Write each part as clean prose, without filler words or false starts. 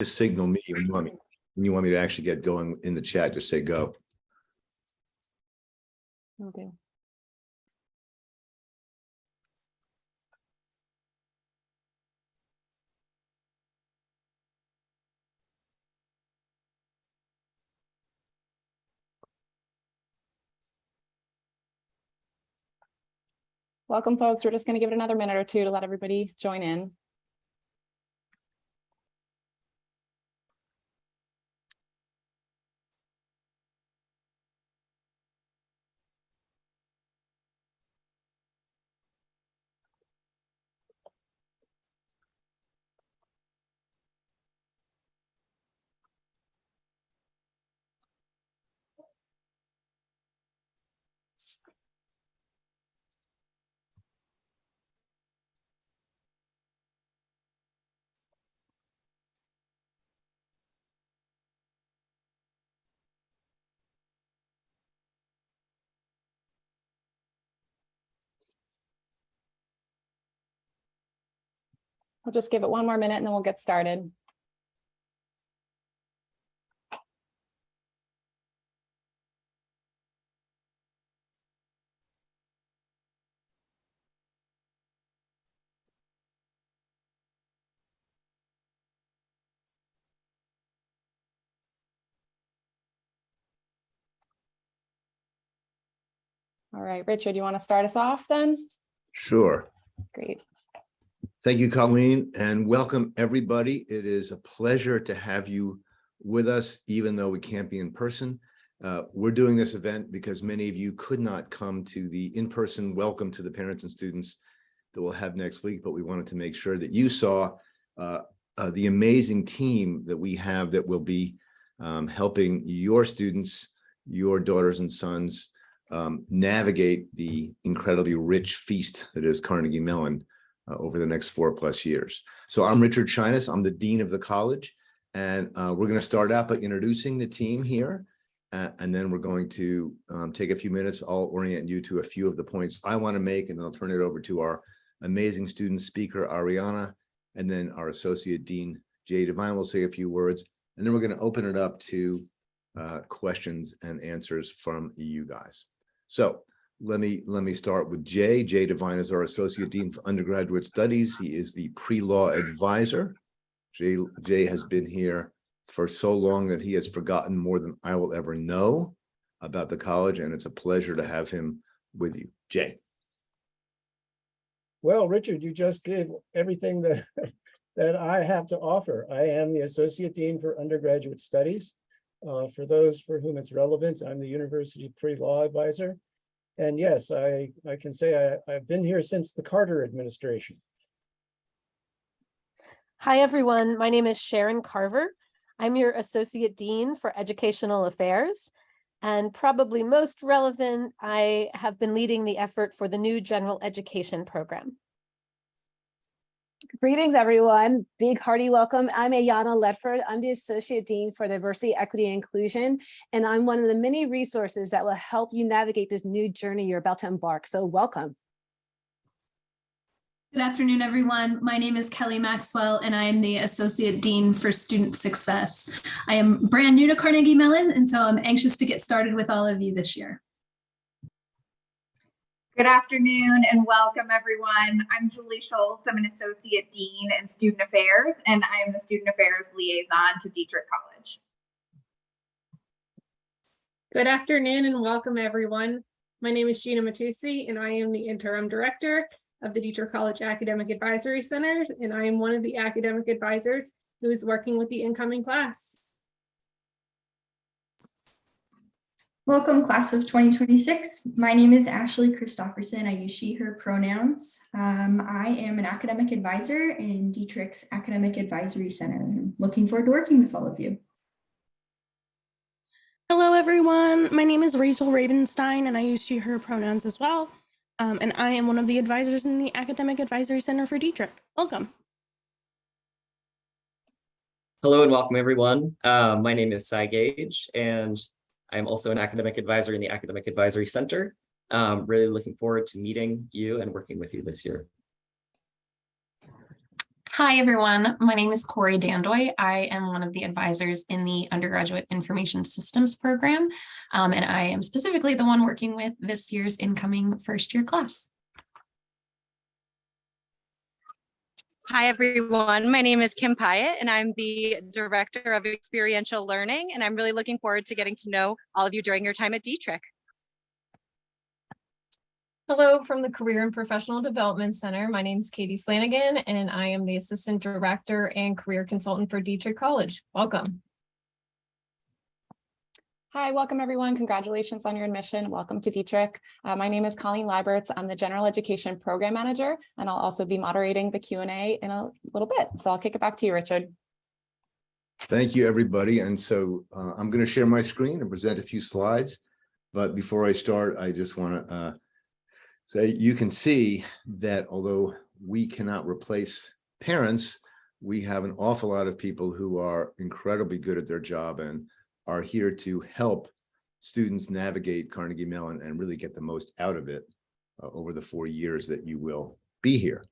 just signal me when you want me to actually get going in the chat. Just say go. Okay. Welcome, folks. We're just going to give it another minute or two to let everybody join in. We'll just give it one more minute and then we'll get started. All right, Richard, you want to start us off then? Sure. Great. Thank you, Colleen, and welcome everybody. It is a pleasure to have you with us, even though we can't be in person. We're doing this event because many of you could not come to the in-person welcome to the parents and students that we'll have next week, but we wanted to make sure that you saw the amazing team that we have that will be helping your students, your daughters and sons, navigate the incredibly rich feast that is Carnegie Mellon over the next 4+ years. So I'm Richard Chinas. I'm the Dean of the college, and we're going to start out by introducing the team here, and then we're going to take a few minutes. I'll orient you to a few of the points I want to make, and then I'll turn it over to our amazing student speaker, Ariana, and then our Associate Dean, Jay Devine, will say a few words, and then we're going to open it up to questions and answers from you guys. So let me start with Jay. Jay Devine is our Associate Dean for Undergraduate Studies. He is the pre-law advisor. Jay has been here for so long that he has forgotten more than I will ever know about the college, and it's a pleasure to have him with you. Jay. Well, Richard, you just gave everything that I have to offer. I am the Associate Dean for Undergraduate Studies. For those for whom it's relevant, I'm the University Pre-Law Advisor. And yes, I can say I've been here since the Carter administration. Hi, everyone. My name is Sharon Carver. I'm your Associate Dean for Educational Affairs. And probably most relevant, I have been leading the effort for the new general education program. Greetings, everyone. Big hearty welcome. I'm Ayana Ledford. I'm the Associate Dean for Diversity, Equity, and Inclusion, and I'm one of the many resources that will help you navigate this new journey you're about to embark. So welcome. Good afternoon, everyone. My name is Kelly Maxwell, and I am the Associate Dean for Student Success. I am brand new to Carnegie Mellon, and so I'm anxious to get started with all of you this year. Good afternoon and welcome, everyone. I'm Julie Schultz. I'm an Associate Dean in Student Affairs, and I am the Student Affairs Liaison to Dietrich College. Good afternoon and welcome, everyone. My name is Gina Matusi, and I am the Interim Director of the Dietrich College Academic Advisory Centers, and I am one of the academic advisors who is working with the incoming class. Welcome, class of 2026. My name is Ashley Christofferson. I use she, her pronouns. I am an academic advisor in Dietrich's Academic Advisory Center. I'm looking forward to working with all of you. Hello, everyone. My name is Rachel Ravenstein, and I use she, her pronouns as well. And I am one of the advisors in the Academic Advisory Center for Dietrich. Welcome. Hello and welcome, everyone. My name is Cy Gage, and I'm also an academic advisor in the Academic Advisory Center. Really looking forward to meeting you and working with you this year. Hi, everyone. My name is Corey Dandoy. I am one of the advisors in the Undergraduate Information Systems program, and I am specifically the one working with this year's incoming first-year class. Hi, everyone. My name is Kim Pyatt, and I'm the Director of Experiential Learning, and I'm really looking forward to getting to know all of you during your time at Dietrich. Hello from the Career and Professional Development Center. My name is Katie Flanagan, and I am the Assistant Director and Career Consultant for Dietrich College. Welcome. Hi, welcome everyone. Congratulations on your admission. Welcome to Dietrich. My name is Colleen Leiberts. I'm the General Education Program Manager, and I'll also be moderating the Q&A in a little bit. So I'll kick it back to you, Richard. Thank you, everybody. And so I'm going to share my screen and present a few slides. But before I start, I just want to say you can see that although we cannot replace parents, we have an awful lot of people who are incredibly good at their job and are here to help students navigate Carnegie Mellon and really get the most out of it over the 4 years that you will be here.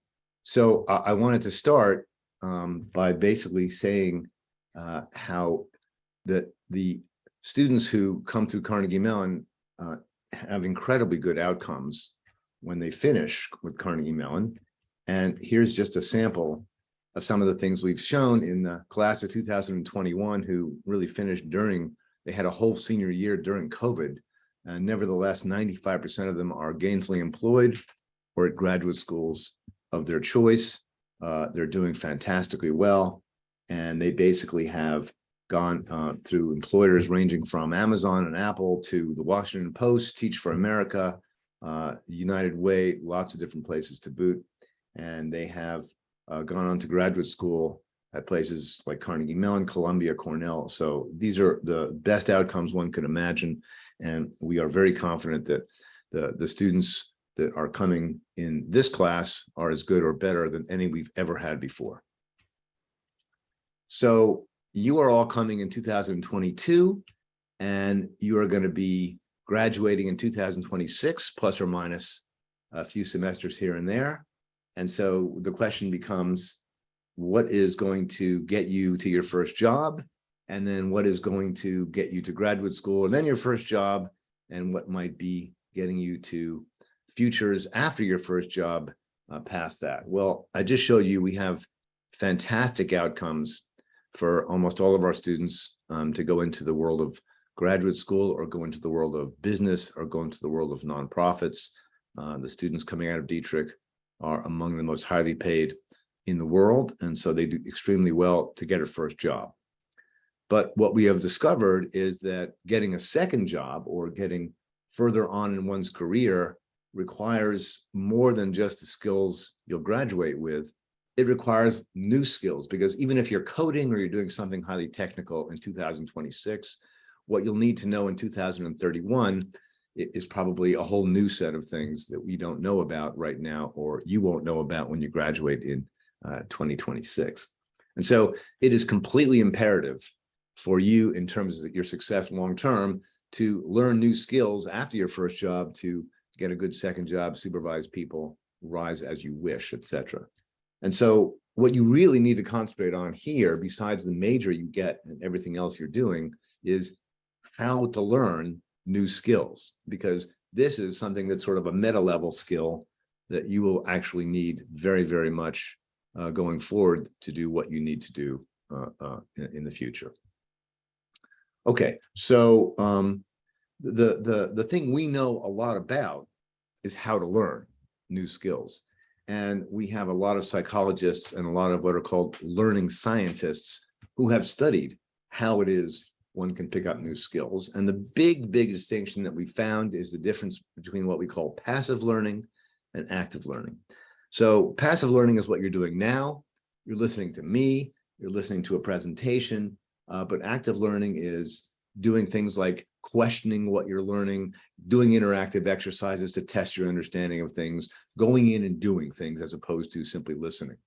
So I wanted to start by basically saying how the students who come through Carnegie Mellon have incredibly good outcomes when they finish with Carnegie Mellon. And here's just a sample of some of the things we've shown in the class of 2021 who really finished they had a whole senior year during COVID. And nevertheless, 95% of them are gainfully employed or at graduate schools of their choice. They're doing fantastically well. And they basically have gone through employers ranging from Amazon and Apple to the Washington Post, Teach for America, United Way, lots of different places to boot. And they have gone on to graduate school at places like Carnegie Mellon, Columbia, Cornell. So these are the best outcomes one could imagine. And we are very confident that the students that are coming in this class are as good or better than any we've ever had before. So you are all coming in 2022, and you are going to be graduating in 2026, plus or minus a few semesters here and there. And so the question becomes, what is going to get you to your first job? And then what is going to get you to graduate school and then your first job? And what might be getting you to futures after your first job past that? Well, I just showed you we have fantastic outcomes for almost all of our students to go into the world of graduate school or go into the world of business or go into the world of nonprofits. The students coming out of Dietrich are among the most highly paid in the world. And so they do extremely well to get a first job. But what we have discovered is that getting a second job or getting further on in one's career requires more than just the skills you'll graduate with. It requires new skills, because even if you're coding or you're doing something highly technical in 2026, what you'll need to know in 2031 is probably a whole new set of things that we don't know about right now, or you won't know about when you graduate in 2026. And so it is completely imperative for you in terms of your success long-term to learn new skills after your first job, to get a good second job, supervise people, rise as you wish, etc. And so what you really need to concentrate on here, besides the major you get and everything else you're doing, is how to learn new skills, because this is something that's sort of a meta level skill that you will actually need very, very much going forward to do what you need to do in the future. Okay, so the thing we know a lot about is how to learn new skills. And we have a lot of psychologists and a lot of what are called learning scientists who have studied how it is one can pick up new skills. And the big distinction that we found is the difference between what we call passive learning and active learning. So passive learning is what you're doing now. You're listening to me, you're listening to a presentation, but active learning is doing things like questioning what you're learning, doing interactive exercises to test your understanding of things, going in and doing things as opposed to simply listening.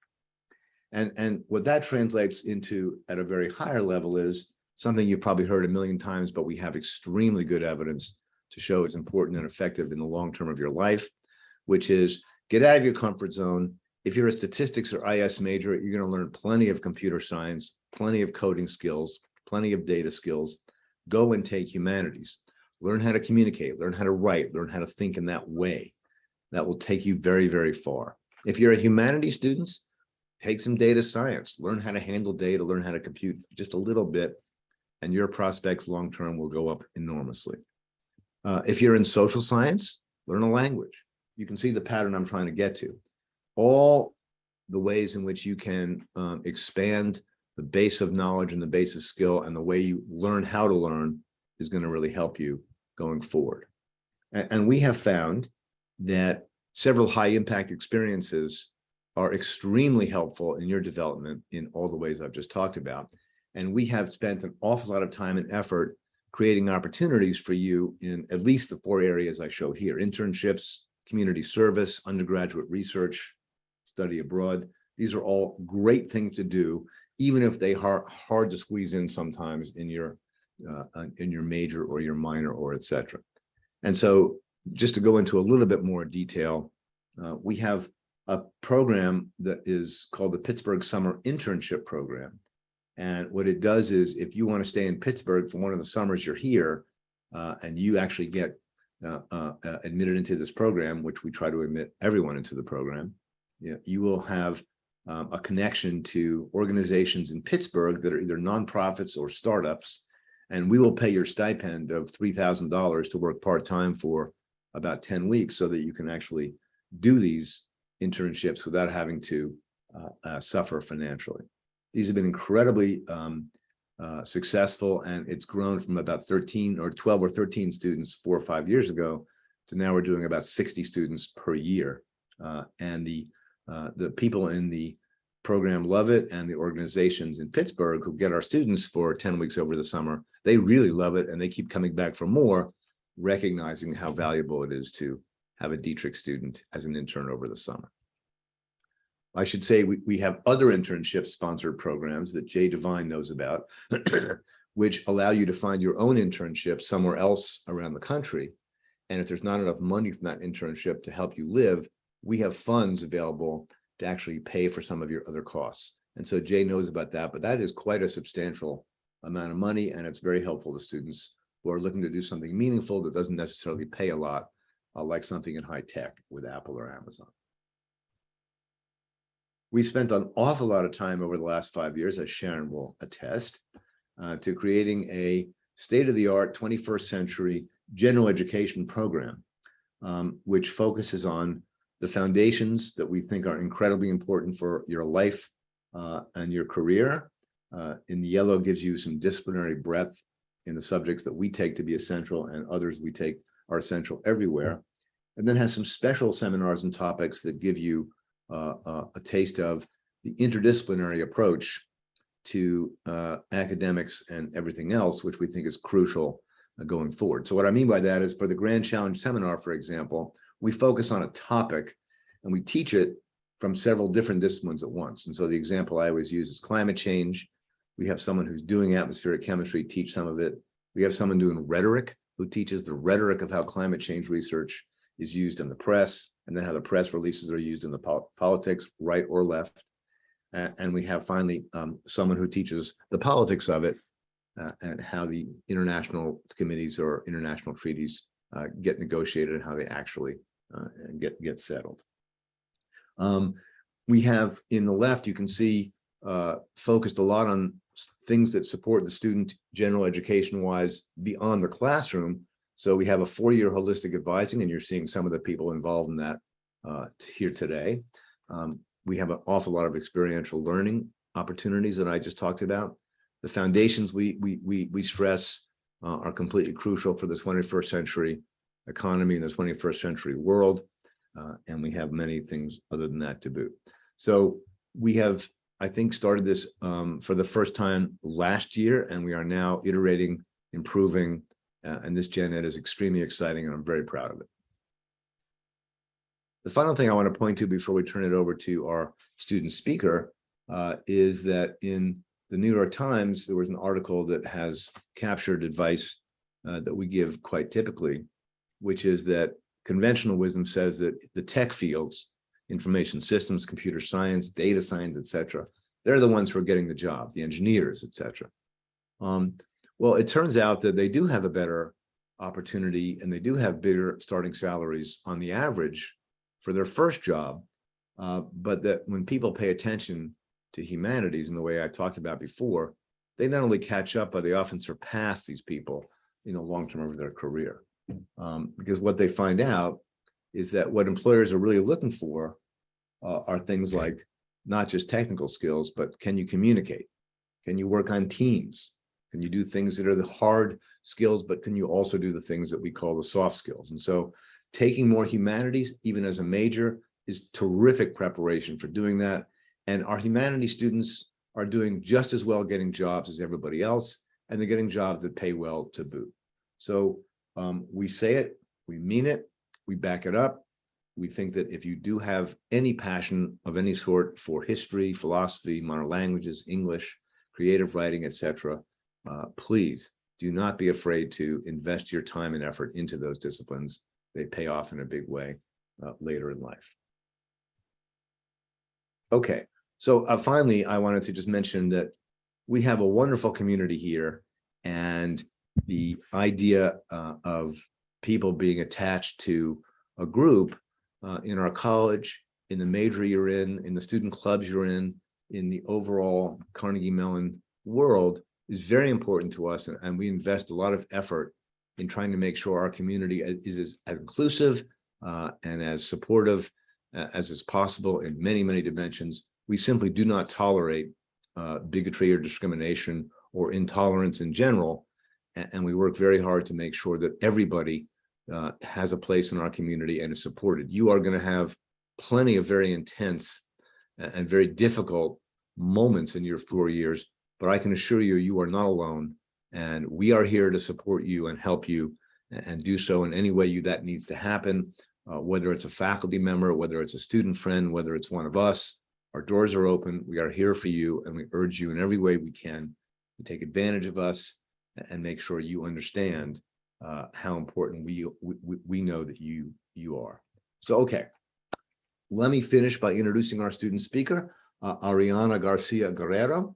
And what that translates into at a very higher level is something you've probably heard a million times, but we have extremely good evidence to show it's important and effective in the long term of your life, which is get out of your comfort zone If you're a statistics or IS major, you're going to learn plenty of computer science, plenty of coding skills, plenty of data skills. Go and take humanities. Learn how to communicate, learn how to write, learn how to think in that way. That will take you very, very far. If you're a humanities student, take some data science, learn how to handle data, learn how to compute just a little bit, and your prospects long-term will go up enormously. If you're in social science, learn a language. You can see the pattern I'm trying to get to. All the ways in which you can expand the base of knowledge and the base of skill and the way you learn how to learn is going to really help you going forward. And we have found that several high impact experiences are extremely helpful in your development in all the ways I've just talked about. And we have spent an awful lot of time and effort creating opportunities for you in at least the 4 areas I show here: internships, community service, undergraduate research, study abroad. These are all great things to do, even if they are hard to squeeze in sometimes in your major or your minor or et cetera. And so just to go into a little bit more detail, we have a program that is called the Pittsburgh Summer Internship Program. And what it does is, if you want to stay in Pittsburgh for one of the summers you're here, and you actually get admitted into this program, which we try to admit everyone into the program, you will have a connection to organizations in Pittsburgh that are either nonprofits or startups, and we will pay your stipend of $3,000 to work part-time for about 10 weeks so that you can actually do these internships without having to suffer financially. These have been incredibly successful, and it's grown from about 13 or 12 or 13 students 4 or 5 years ago to now we're doing about 60 students per year. And the people in the program love it, and the organizations in Pittsburgh who get our students for 10 weeks over the summer, they really love it, and they keep coming back for more, recognizing how valuable it is to have a Dietrich student as an intern over the summer. I should say we have other internship sponsored programs that Jay Devine knows about, which allow you to find your own internship somewhere else around the country. And if there's not enough money from that internship to help you live, we have funds available to actually pay for some of your other costs. And so Jay knows about that, but that is quite a substantial amount of money, and it's very helpful to students who are looking to do something meaningful that doesn't necessarily pay a lot, like something in high tech with Apple or Amazon. We spent an awful lot of time over the last 5 years, as Sharon will attest, to creating a state-of-the-art 21st century general education program, which focuses on the foundations that we think are incredibly important for your life and your career. In the yellow gives you some disciplinary breadth in the subjects that we take to be essential, and others we take are essential everywhere. And then has some special seminars and topics that give you a taste of the interdisciplinary approach to academics and everything else, which we think is crucial going forward. So what I mean by that is, for the Grand Challenge seminar, for example, we focus on a topic and we teach it from several different disciplines at once. And so the example I always use is climate change. We have someone who's doing atmospheric chemistry teach some of it. We have someone doing rhetoric who teaches the rhetoric of how climate change research is used in the press, and then how the press releases are used in the politics, right or left. And we have finally someone who teaches the politics of it and how the international committees or international treaties get negotiated and how they actually get settled. We have in the left, you can see, focused a lot on things that support the student general education wise beyond the classroom. So we have a 4-year holistic advising, and you're seeing some of the people involved in that here today. We have an awful lot of experiential learning opportunities that I just talked about. The foundations we stress are completely crucial for the 21st century economy and the 21st century world. And we have many things other than that to boot. So we have, I think, started this for the first time last year, and we are now iterating, improving, and this Gen Ed is extremely exciting, and I'm very proud of it. The final thing I want to point to before we turn it over to our student speaker is that in the New York Times, there was an article that has captured advice that we give quite typically, which is that conventional wisdom says that the tech fields information systems, computer science, data science, etc. They're the ones who are getting the job, the engineers, etc. Well, it turns out that they do have a better opportunity and they do have bigger starting salaries on the average for their first job. But that when people pay attention to humanities in the way I talked about before, they not only catch up, but they often surpass these people, long-term over their career. Because what they find out is that what employers are really looking for are things like not just technical skills, but can you communicate? Can you work on teams? Can you do things that are the hard skills, but can you also do the things that we call the soft skills? And so taking more humanities, even as a major, is terrific preparation for doing that. And our humanities students are doing just as well getting jobs as everybody else, and they're getting jobs that pay well to boot. So we say it, we mean it, we back it up. We think that if you do have any passion of any sort for history, philosophy, modern languages, English, creative writing, etc., please do not be afraid to invest your time and effort into those disciplines. They pay off in a big way later in life. Okay, so finally, I wanted to just mention that we have a wonderful community here, and the idea of people being attached to a group in our college, in the major you're in the student clubs you're in the overall Carnegie Mellon world is very important to us. And we invest a lot of effort in trying to make sure our community is as inclusive and as supportive as is possible in many, many dimensions. We simply do not tolerate bigotry or discrimination or intolerance in general. And we work very hard to make sure that everybody has a place in our community and is supported. You are going to have plenty of very intense and very difficult moments in your 4 years, but I can assure you, you are not alone. And we are here to support you and help you and do so in any way that needs to happen, whether it's a faculty member, whether it's a student friend, whether it's one of us. Our doors are open. We are here for you, and we urge you in every way we can to take advantage of us and make sure you understand how important we know that you are. So, okay, let me finish by introducing our student speaker, Ariana Garcia Guerrero.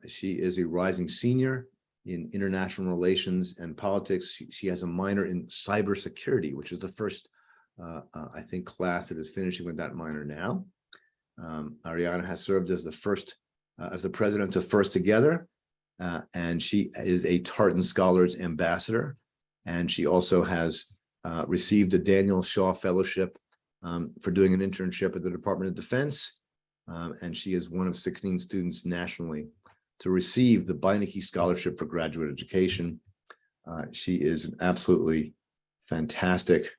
She is a rising senior in international relations and politics. She has a minor in cybersecurity, which is the first, I think, class that is finishing with that minor now. Ariana has served as the president of First Together, and she is a Tartan Scholars Ambassador. And she also has received a Daniel Shaw Fellowship for doing an internship at the Department of Defense. And she is one of 16 students nationally to receive the Beinecke Scholarship for Graduate Education. She is an absolutely fantastic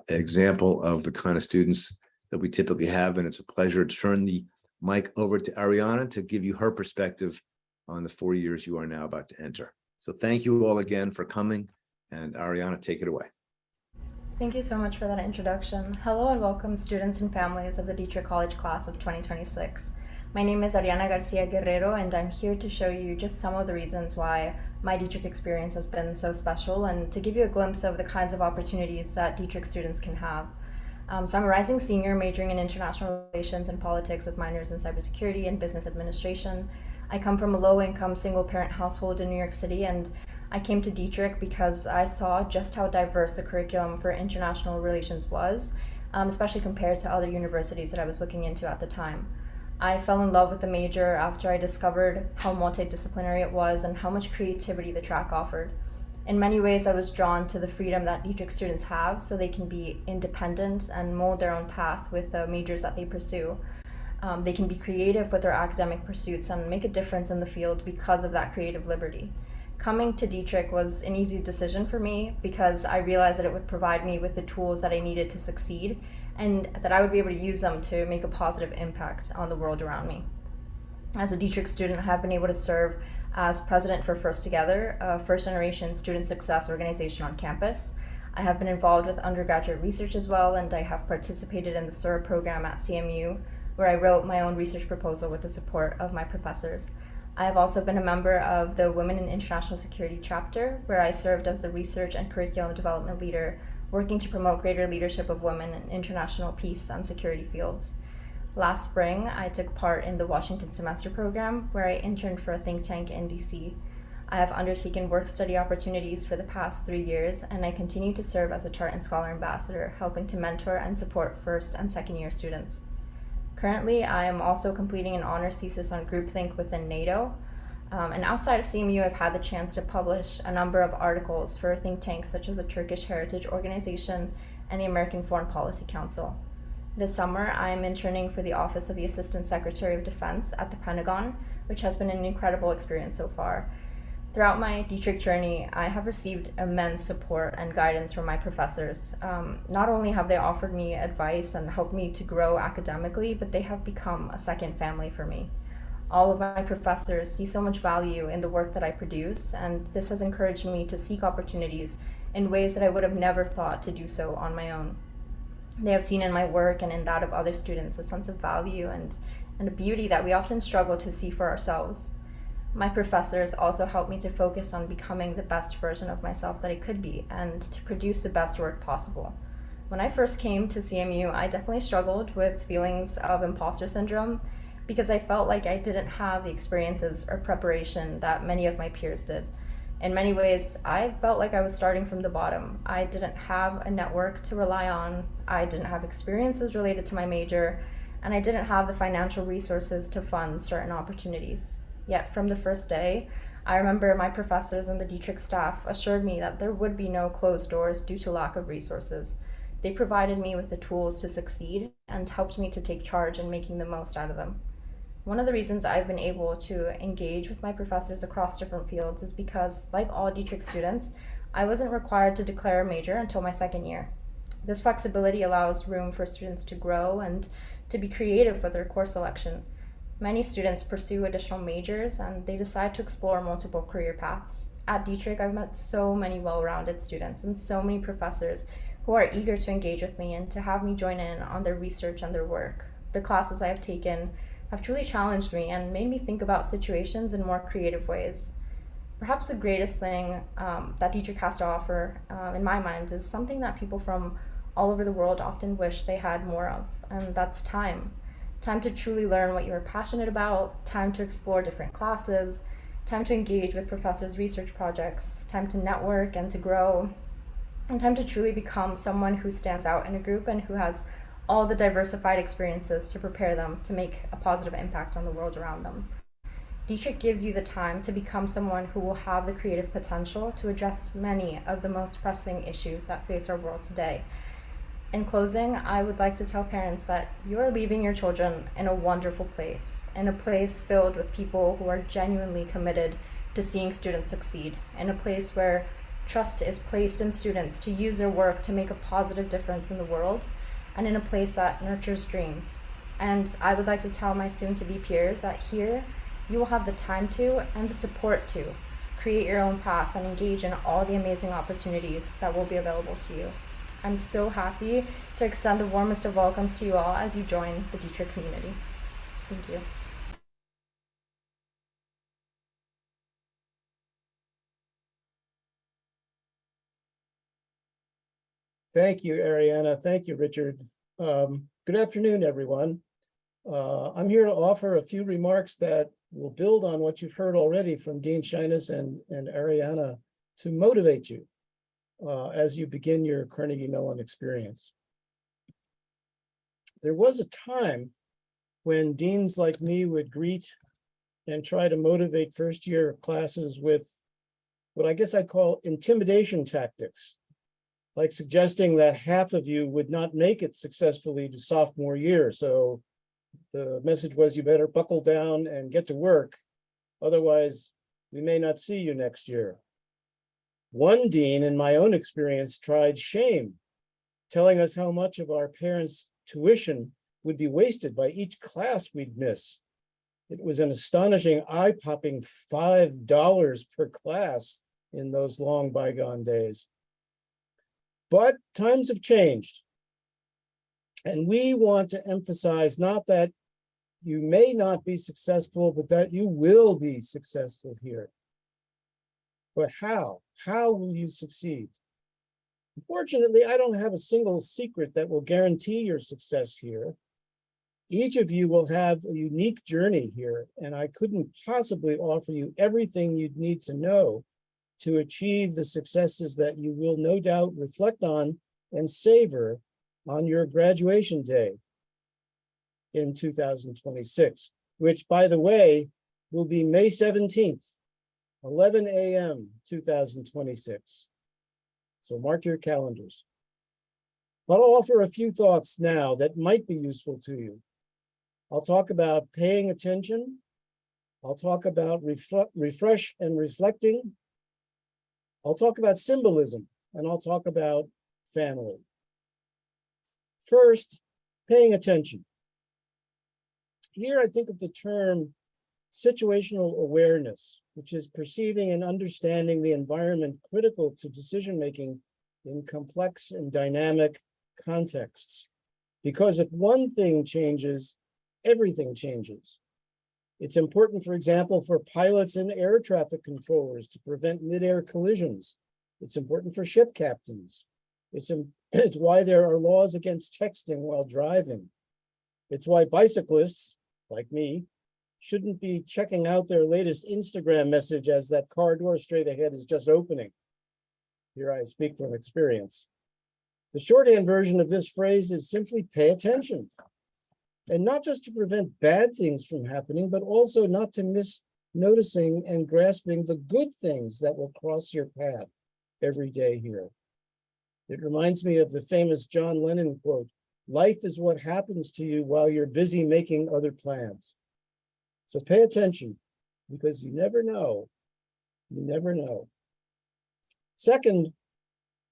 example of the kind of students that we typically have. And it's a pleasure to turn the mic over to Ariana to give you her perspective on the 4 years you are now about to enter. So thank you all again for coming. And Ariana, take it away. Thank you so much for that introduction. Hello and welcome students and families of the Dietrich College class of 2026. My name is Ariana Garcia Guerrero, and I'm here to show you just some of the reasons why my Dietrich experience has been so special and to give you a glimpse of the kinds of opportunities that Dietrich students can have. So I'm a rising senior majoring in international relations and politics with minors in cybersecurity and business administration. I come from a low-income single-parent household in New York City, and I came to Dietrich because I saw just how diverse the curriculum for international relations was, especially compared to other universities that I was looking into at the time. I fell in love with the major after I discovered how multidisciplinary it was and how much creativity the track offered. In many ways, I was drawn to the freedom that Dietrich students have so they can be independent and mold their own path with the majors that they pursue. They can be creative with their academic pursuits and make a difference in the field because of that creative liberty. Coming to Dietrich was an easy decision for me because I realized that it would provide me with the tools that I needed to succeed and that I would be able to use them to make a positive impact on the world around me. As a Dietrich student, I have been able to serve as president for First Together, a first-generation student success organization on campus. I have been involved with undergraduate research as well, and I have participated in the SUR program at CMU, where I wrote my own research proposal with the support of my professors. I have also been a member of the Women in International Security chapter, where I served as the research and curriculum development leader working to promote greater leadership of women in international peace and security fields. Last spring, I took part in the Washington Semester Program, where I interned for a think tank in DC. I have undertaken work study opportunities for the past 3 years, and I continue to serve as a Tartan Scholar Ambassador, helping to mentor and support first and second year students. Currently, I am also completing an honors thesis on groupthink within NATO. And outside of CMU, I've had the chance to publish a number of articles for think tanks such as the Turkish Heritage Organization and the American Foreign Policy Council. This summer, I am interning for the Office of the Assistant Secretary of Defense at the Pentagon, which has been an incredible experience so far. Throughout my Dietrich journey, I have received immense support and guidance from my professors. Not only have they offered me advice and helped me to grow academically, but they have become a second family for me. All of my professors see so much value in the work that I produce, and this has encouraged me to seek opportunities in ways that I would have never thought to do so on my own. They have seen in my work and in that of other students a sense of value and a beauty that we often struggle to see for ourselves. My professors also helped me to focus on becoming the best version of myself that I could be and to produce the best work possible. When I first came to CMU, I definitely struggled with feelings of imposter syndrome because I felt like I didn't have the experiences or preparation that many of my peers did. In many ways, I felt like I was starting from the bottom. I didn't have a network to rely on, I didn't have experiences related to my major, and I didn't have the financial resources to fund certain opportunities. Yet from the first day, I remember my professors and the Dietrich staff assured me that there would be no closed doors due to lack of resources. They provided me with the tools to succeed and helped me to take charge in making the most out of them. One of the reasons I've been able to engage with my professors across different fields is because, like all Dietrich students, I wasn't required to declare a major until my second year. This flexibility allows room for students to grow and to be creative with their course selection. Many students pursue additional majors and they decide to explore multiple career paths. At Dietrich, I've met so many well-rounded students and so many professors who are eager to engage with me and to have me join in on their research and their work. The classes I have taken have truly challenged me and made me think about situations in more creative ways. Perhaps the greatest thing that Dietrich has to offer, in my mind, is something that people from all over the world often wish they had more of, and that's time. Time to truly learn what you're passionate about, time to explore different classes, time to engage with professors' research projects, time to network and to grow, and time to truly become someone who stands out in a group and who has all the diversified experiences to prepare them to make a positive impact on the world around them. Dietrich gives you the time to become someone who will have the creative potential to address many of the most pressing issues that face our world today. In closing, I would like to tell parents that you are leaving your children in a wonderful place, in a place filled with people who are genuinely committed to seeing students succeed, in a place where trust is placed in students to use their work to make a positive difference in the world, and in a place that nurtures dreams. And I would like to tell my soon-to-be peers that here, you will have the time to and the support to create your own path and engage in all the amazing opportunities that will be available to you. I'm so happy to extend the warmest of welcomes to you all as you join the Dietrich community. Thank you. Thank you, Ariana. Thank you, Richard. Good afternoon, everyone. I'm here to offer a few remarks that will build on what you've heard already from Dean Shinas and Ariana to motivate you as you begin your Carnegie Mellon experience. There was a time when deans like me would greet and try to motivate first-year classes with what I guess I'd call intimidation tactics, like suggesting that half of you would not make it successfully to sophomore year. So the message was, you better buckle down and get to work. Otherwise, we may not see you next year. One dean, in my own experience, tried shame, telling us how much of our parents' tuition would be wasted by each class we'd miss. It was an astonishing, eye-popping $5 per class in those long bygone days. But times have changed. And we want to emphasize not that you may not be successful, but that you will be successful here. But how? How will you succeed? Fortunately, I don't have a single secret that will guarantee your success here. Each of you will have a unique journey here, and I couldn't possibly offer you everything you'd need to know to achieve the successes that you will no doubt reflect on and savor on your graduation day in 2026, which, by the way, will be May 17th, 11 a.m. 2026. So mark your calendars. But I'll offer a few thoughts now that might be useful to you. I'll talk about paying attention. I'll talk about refresh and reflecting. I'll talk about symbolism, and I'll talk about family. First, paying attention. Here I think of the term situational awareness, which is perceiving and understanding the environment critical to decision-making in complex and dynamic contexts. Because if one thing changes, everything changes. It's important, for example, for pilots and air traffic controllers to prevent mid-air collisions. It's important for ship captains. It's why there are laws against texting while driving. It's why bicyclists, like me, shouldn't be checking out their latest Instagram message as that car door straight ahead is just opening. Here I speak from experience. The shorthand version of this phrase is simply pay attention. And not just to prevent bad things from happening, but also not to miss noticing and grasping the good things that will cross your path every day here. It reminds me of the famous John Lennon quote, "Life is what happens to you while you're busy making other plans." So pay attention, because you never know. You never know. Second,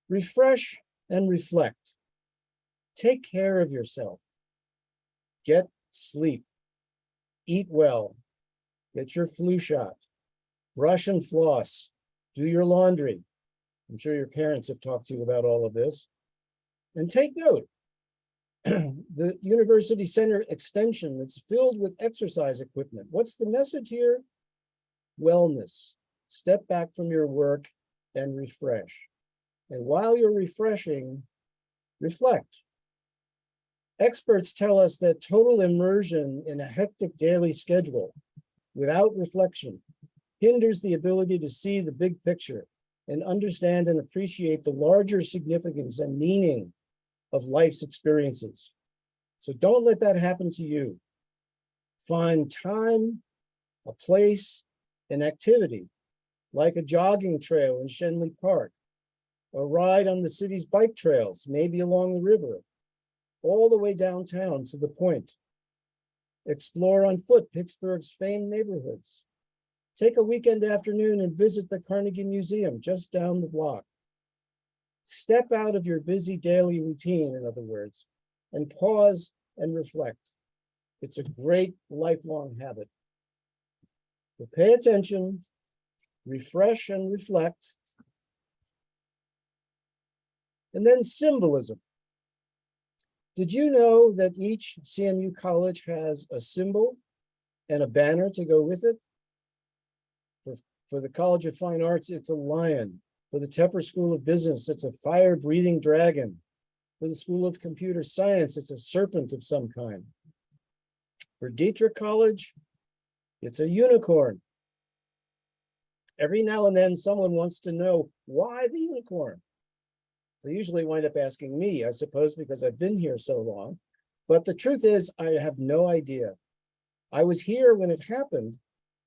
refresh and reflect. Take care of yourself. Get sleep. Eat well. Get your flu shot. Brush and floss. Do your laundry. I'm sure your parents have talked to you about all of this. And take note. The University Center extension that's filled with exercise equipment. What's the message here? Wellness. Step back from your work and refresh. And while you're refreshing, reflect. Experts tell us that total immersion in a hectic daily schedule without reflection hinders the ability to see the big picture and understand and appreciate the larger significance and meaning of life's experiences. So don't let that happen to you. Find time, a place, an activity, like a jogging trail in Shenley Park, a ride on the city's bike trails, maybe along the river, all the way downtown to the Point. Explore on foot Pittsburgh's famed neighborhoods. Take a weekend afternoon and visit the Carnegie Museum just down the block. Step out of your busy daily routine, in other words, and pause and reflect. It's a great lifelong habit. So pay attention, refresh and reflect. And then symbolism. Did you know that each CMU college has a symbol and a banner to go with it? For the College of Fine Arts, it's a lion. For the Tepper School of Business, it's a fire-breathing dragon. For the School of Computer Science, it's a serpent of some kind. For Dietrich College, it's a unicorn. Every now and then, someone wants to know why the unicorn. They usually wind up asking me, I suppose, because I've been here so long. But the truth is, I have no idea. I was here when it happened.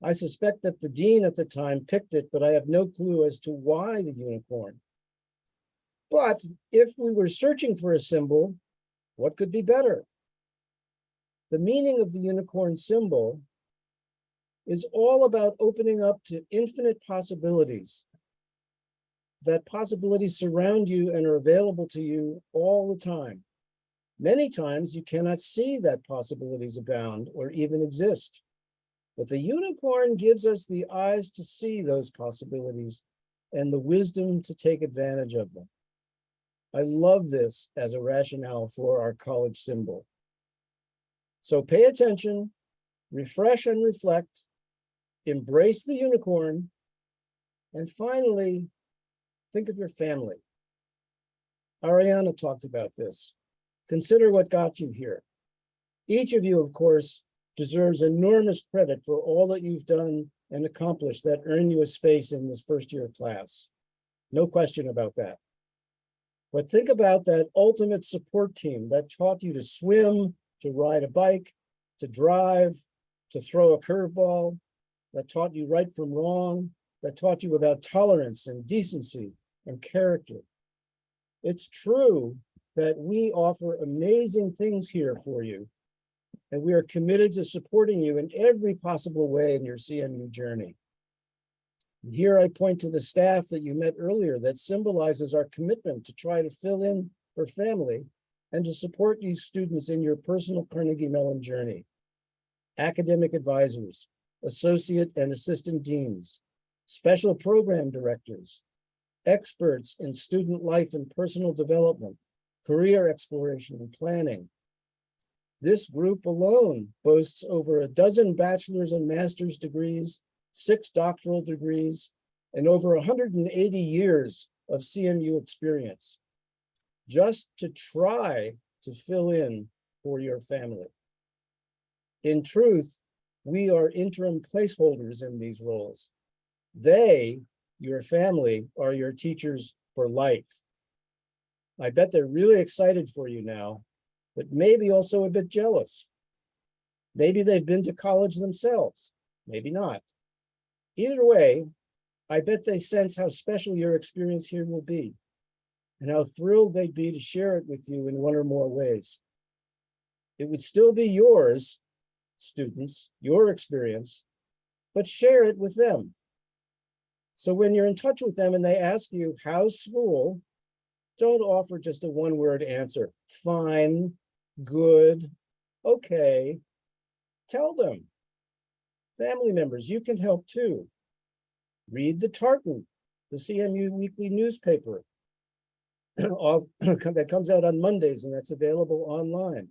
I suspect that the dean at the time picked it, but I have no clue as to why the unicorn. But if we were searching for a symbol, what could be better? The meaning of the unicorn symbol is all about opening up to infinite possibilities. That possibilities surround you and are available to you all the time. Many times you cannot see that possibilities abound or even exist. But the unicorn gives us the eyes to see those possibilities and the wisdom to take advantage of them. I love this as a rationale for our college symbol. So pay attention, refresh and reflect, embrace the unicorn, and finally, think of your family. Ariana talked about this. Consider what got you here. Each of you, of course, deserves enormous credit for all that you've done and accomplished that earn you a space in this first year class. No question about that. But think about that ultimate support team that taught you to swim, to ride a bike, to drive, to throw a curveball, that taught you right from wrong, that taught you about tolerance and decency and character. It's true that we offer amazing things here for you, and we are committed to supporting you in every possible way in your CMU journey. Here I point to the staff that you met earlier that symbolizes our commitment to try to fill in for family and to support you students in your personal Carnegie Mellon journey. Academic advisors, associate and assistant deans, special program directors, experts in student life and personal development, career exploration and planning. This group alone boasts over a dozen bachelor's and master's degrees, 6 doctoral degrees, and over 180 years of CMU experience, just to try to fill in for your family. In truth, we are interim placeholders in these roles. They, your family, are your teachers for life. I bet they're really excited for you now, but maybe also a bit jealous. Maybe they've been to college themselves, maybe not. Either way, I bet they sense how special your experience here will be and how thrilled they'd be to share it with you in one or more ways. It would still be yours, students, your experience, but share it with them. So when you're in touch with them and they ask you, how's school? Don't offer just a one-word answer. Fine, good, okay. Tell them. Family members, you can help too. Read the Tartan, the CMU weekly newspaper that comes out on Mondays and that's available online.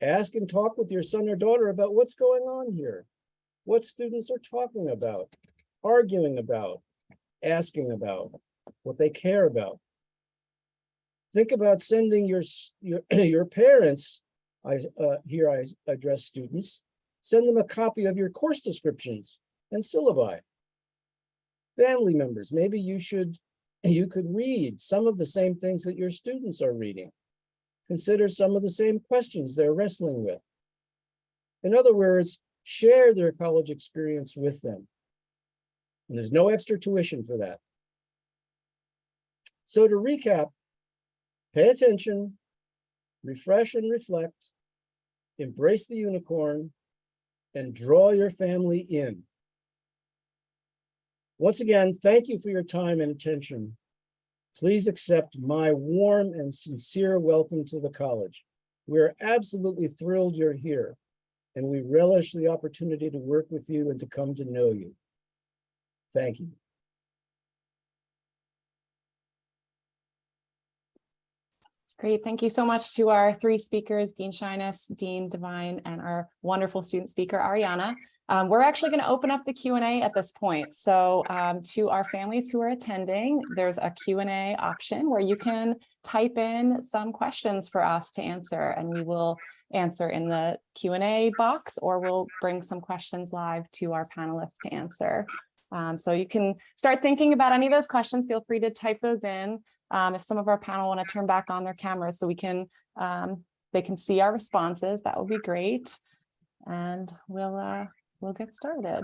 Ask and talk with your son or daughter about what's going on here, what students are talking about, arguing about, asking about, what they care about. Think about sending your parents, here I address students, send them a copy of your course descriptions and syllabi. Family members, maybe you could read some of the same things that your students are reading. Consider some of the same questions they're wrestling with. In other words, share their college experience with them. And there's no extra tuition for that. So to recap, pay attention, refresh and reflect, embrace the unicorn, and draw your family in. Once again, thank you for your time and attention. Please accept my warm and sincere welcome to the college. We're absolutely thrilled you're here, and we relish the opportunity to work with you and to come to know you. Thank you. Great. Thank you so much to our 3 speakers, Dean Shyness, Dean Devine, and our wonderful student speaker, Ariana. We're actually going to open up the Q&A at this point. So to our families who are attending, there's a Q&A option where you can type in some questions for us to answer, and we will answer in the Q&A box, or we'll bring some questions live to our panelists to answer. So you can start thinking about any of those questions. Feel free to type those in. If some of our panel want to turn back on their cameras so we can, they can see our responses, that would be great. And we'll get started.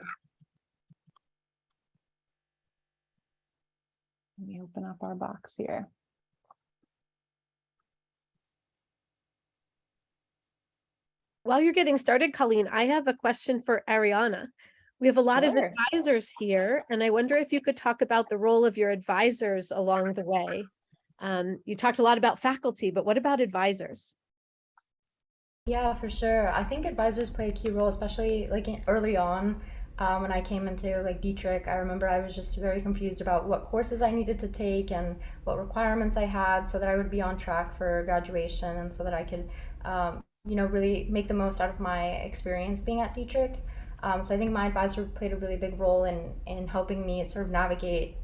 Let me open up our box here. While you're getting started, Colleen, I have a question for Ariana. We have a lot of advisors here, and I wonder if you could talk about the role of your advisors along the way. You talked a lot about faculty, but what about advisors? Yeah, for sure. I think advisors play a key role, especially like early on when I came into like Dietrich. I remember I was just very confused about what courses I needed to take and what requirements I had so that I would be on track for graduation and so that I could, you know, really make the most out of my experience being at Dietrich. So I think my advisor played a really big role in helping me sort of navigate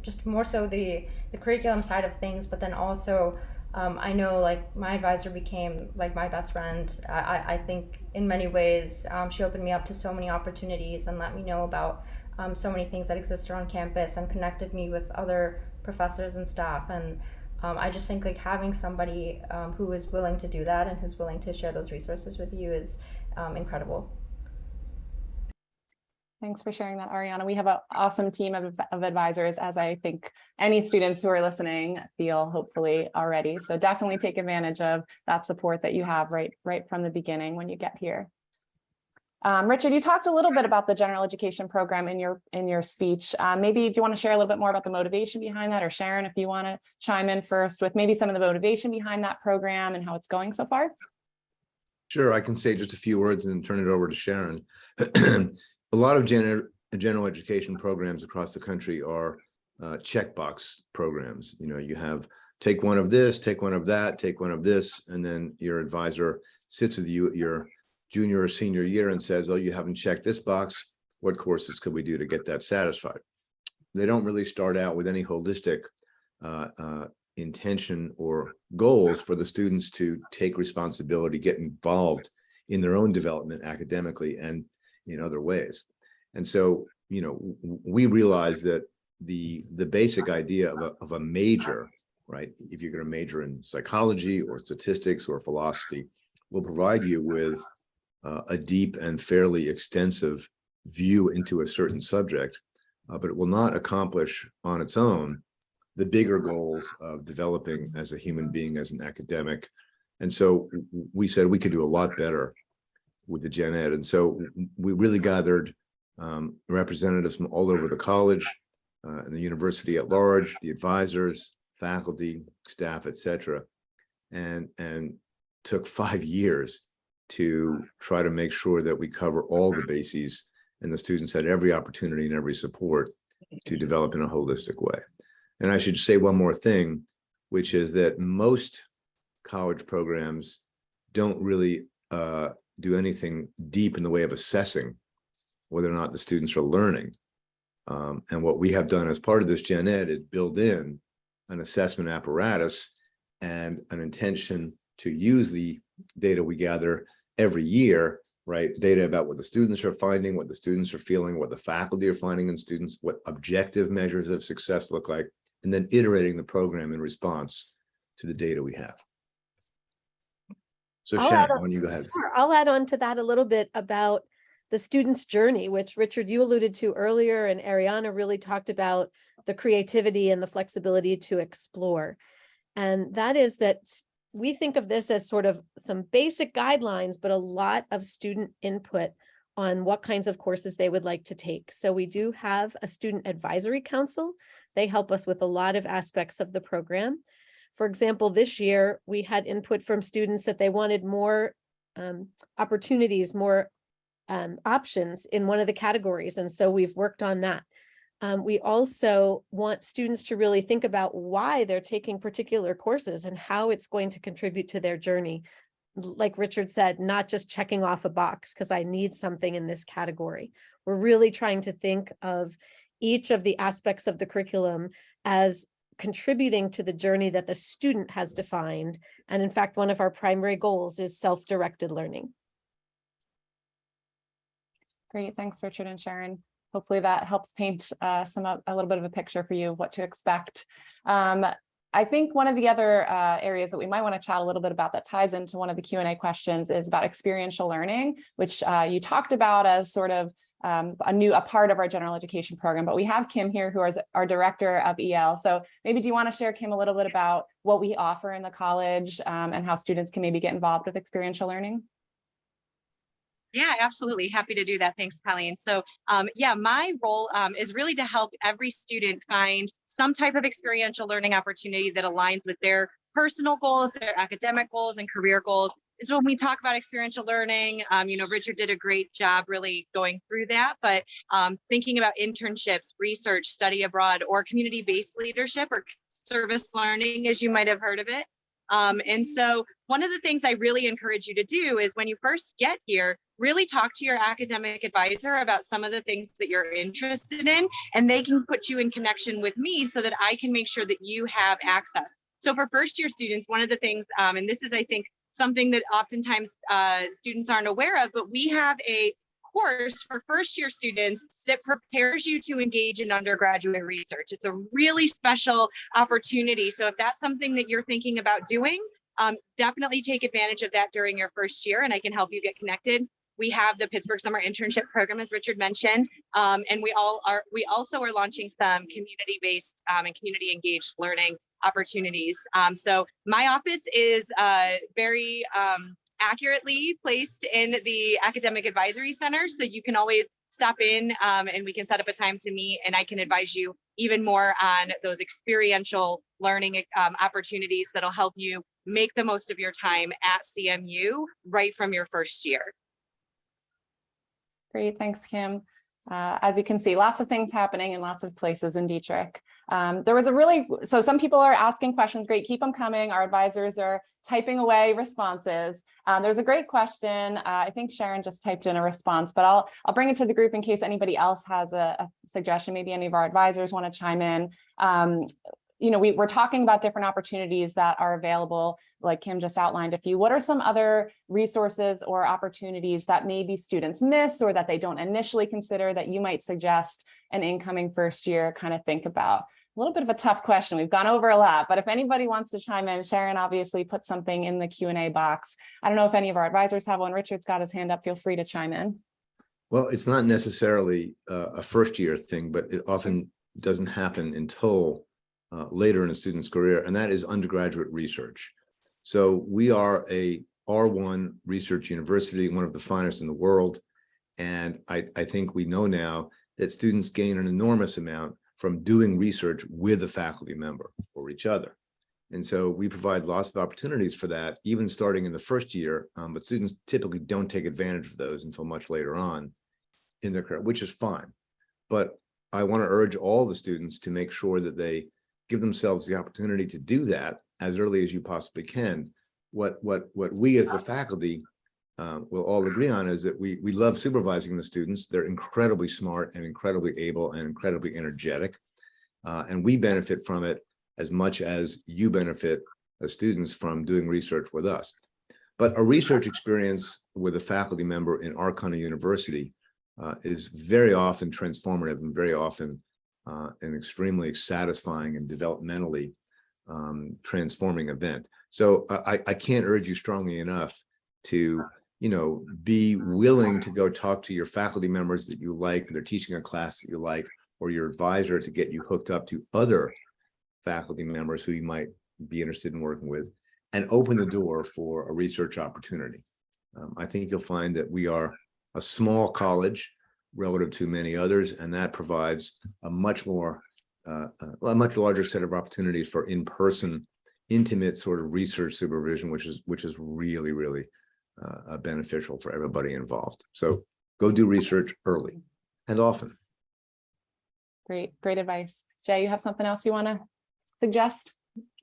just more so the curriculum side of things, but then also I know like my advisor became like my best friend. I think in many ways she opened me up to so many opportunities and let me know about so many things that exist around campus and connected me with other professors and staff. And I just think like having somebody who is willing to do that and who's willing to share those resources with you is incredible. Thanks for sharing that, Ariana. We have an awesome team of advisors, as I think any students who are listening feel hopefully already. So definitely take advantage of that support that you have right from the beginning when you get here. Richard, you talked a little bit about the general education program in your speech. Maybe do you want to share a little bit more about the motivation behind that, or Sharon, if you want to chime in first with maybe some of the motivation behind that program and how it's going so far? Sure, I can say just a few words and then turn it over to Sharon. A lot of general education programs across the country are checkbox programs. You know, you have take one of this, take one of that, take one of this, and then your advisor sits with you at your junior or senior year and says, oh, you haven't checked this box. What courses could we do to get that satisfied? They don't really start out with any holistic intention or goals for the students to take responsibility, get involved in their own development academically and in other ways. And so, you know, we realize that the basic idea of a major, right, if you're going to major in psychology or statistics or philosophy, will provide you with a deep and fairly extensive view into a certain subject, but it will not accomplish on its own the bigger goals of developing as a human being, as an academic. And so we said we could do a lot better with the gen ed. And so we really gathered representatives from all over the college and the university at large, the advisors, faculty, staff, etc., and took 5 years to try to make sure that we cover all the bases and the students had every opportunity and every support to develop in a holistic way. And I should say one more thing, which is that most college programs don't really do anything deep in the way of assessing whether or not the students are learning. And what we have done as part of this gen ed is build in an assessment apparatus and an intention to use the data we gather every year, right? Data about what the students are finding, what the students are feeling, what the faculty are finding in students, what objective measures of success look like, and then iterating the program in response to the data we have. So Sharon, why don't you go ahead? Sure. I'll add on to that a little bit about the student's journey, which Richard, you alluded to earlier, and Ariana really talked about the creativity and the flexibility to explore. And that is that we think of this as sort of some basic guidelines, but a lot of student input on what kinds of courses they would like to take. So we do have a student advisory council. They help us with a lot of aspects of the program. For example, this year we had input from students that they wanted more opportunities, more options in one of the categories. And so we've worked on that. We also want students to really think about why they're taking particular courses and how it's going to contribute to their journey. Like Richard said, not just checking off a box because I need something in this category. We're really trying to think of each of the aspects of the curriculum as contributing to the journey that the student has defined. And in fact, one of our primary goals is self-directed learning. Great, thanks, Richard and Sharon. Hopefully that helps paint a little bit of a picture for you of what to expect. I think one of the other areas that we might want to chat a little bit about that ties into one of the Q&A questions is about experiential learning, which you talked about as sort of a part of our general education program, but we have Kim here, who is our director of EL. So maybe do you want to share, Kim, a little bit about what we offer in the college and how students can maybe get involved with experiential learning? Yeah, absolutely. Happy to do that. Thanks, Colleen. So yeah, my role is really to help every student find some type of experiential learning opportunity that aligns with their personal goals, their academic goals, and career goals. And so when we talk about experiential learning, you know, Richard did a great job really going through that, but thinking about internships, research, study abroad, or community-based leadership or service learning, as you might have heard of it. And so one of the things I really encourage you to do is when you first get here, really talk to your academic advisor about some of the things that you're interested in, and they can put you in connection with me so that I can make sure that you have access. So for first year students, one of the things, and this is, I think, something that oftentimes students aren't aware of, but we have a course for first year students that prepares you to engage in undergraduate research. It's a really special opportunity. So if that's something that you're thinking about doing, definitely take advantage of that during your first year, and I can help you get connected. We have the Pittsburgh Summer Internship Program, as Richard mentioned, and we also are launching some community-based and community-engaged learning opportunities. So my office is very accurately placed in the Academic Advisory Center, so you can always stop in and we can set up a time to meet, and I can advise you even more on those experiential learning opportunities that'll help you make the most of your time at CMU right from your first year. Great, thanks, Kim. As you can see, lots of things happening in lots of places in Dietrich. So some people are asking questions. Great, keep them coming. Our advisors are typing away responses. There's a great question. I think Sharon just typed in a response, but I'll bring it to the group in case anybody else has a suggestion. Maybe any of our advisors want to chime in. We're talking about different opportunities that are available, like Kim just outlined a few. What are some other resources or opportunities that maybe students miss or that they don't initially consider that you might suggest an incoming first year kind of think about? A little bit of a tough question. We've gone over a lot, but if anybody wants to chime in, Sharon obviously put something in the Q&A box. I don't know if any of our advisors have one. Richard's got his hand up. Feel free to chime in. Well, it's not necessarily a first year thing, but it often doesn't happen until later in a student's career, and that is undergraduate research. So we are a R1 research university, one of the finest in the world. And I think we know now that students gain an enormous amount from doing research with a faculty member or each other. And so we provide lots of opportunities for that, even starting in the first year, but students typically don't take advantage of those until much later on in their career, which is fine. But I want to urge all the students to make sure that they give themselves the opportunity to do that as early as you possibly can. What we as the faculty will all agree on is that we love supervising the students. They're incredibly smart and incredibly able and incredibly energetic. And we benefit from it as much as you benefit as students from doing research with us. But a research experience with a faculty member in our kind of university is very often transformative and very often an extremely satisfying and developmentally transforming event. So I can't urge you strongly enough to be willing to go talk to your faculty members that you like, they're teaching a class that you like, or your advisor to get you hooked up to other faculty members who you might be interested in working with, and open the door for a research opportunity. I think you'll find that we are a small college relative to many others, and that provides a much larger set of opportunities for in-person, intimate sort of research supervision, which is really, really beneficial for everybody involved. So go do research early and often. Great advice. Jay, you have something else you want to suggest?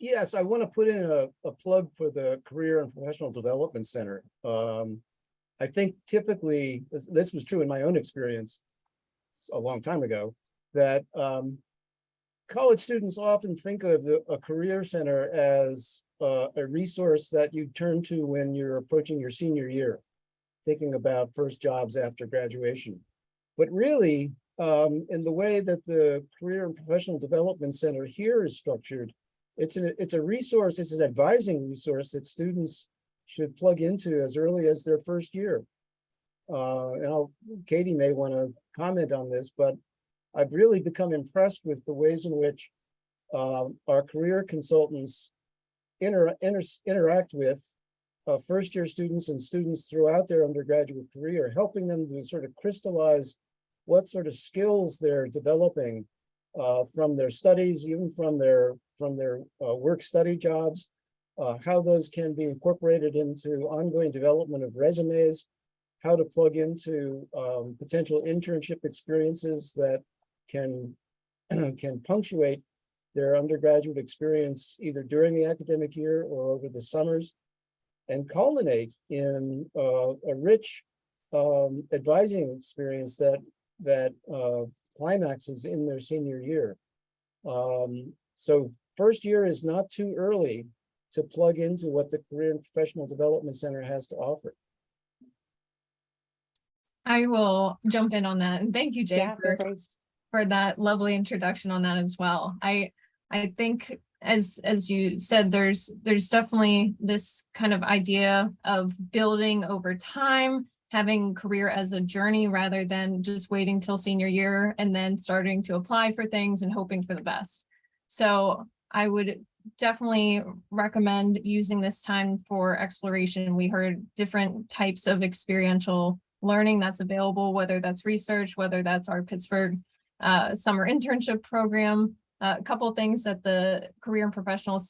Yes, I want to put in a plug for the Career and Professional Development Center. I think typically, this was true in my own experience a long time ago, that college students often think of a career center as a resource that you turn to when you're approaching your senior year, thinking about first jobs after graduation. But really, in the way that the Career and Professional Development Center here is structured, it's a resource, it's an advising resource that students should plug into as early as their first year. Katie may want to comment on this, but I've really become impressed with the ways in which our career consultants interact with first-year students and students throughout their undergraduate career, helping them to sort of crystallize what sort of skills they're developing from their studies, even from their work-study jobs, how those can be incorporated into ongoing development of resumes, how to plug into potential internship experiences that can punctuate their undergraduate experience either during the academic year or over the summers, and culminate in a rich advising experience that climaxes in their senior year. So first year is not too early to plug into what the Career and Professional Development Center has to offer. I will jump in on that. And thank you, Jay, Yeah, for that lovely introduction on that as well. I think as you said, there's definitely this kind of idea of building over time, having career as a journey rather than just waiting till senior year and then starting to apply for things and hoping for the best. So I would definitely recommend using this time for exploration. We heard different types of experiential learning that's available, whether that's research, whether that's our Pittsburgh summer internship program. A couple of things that the Career and Professional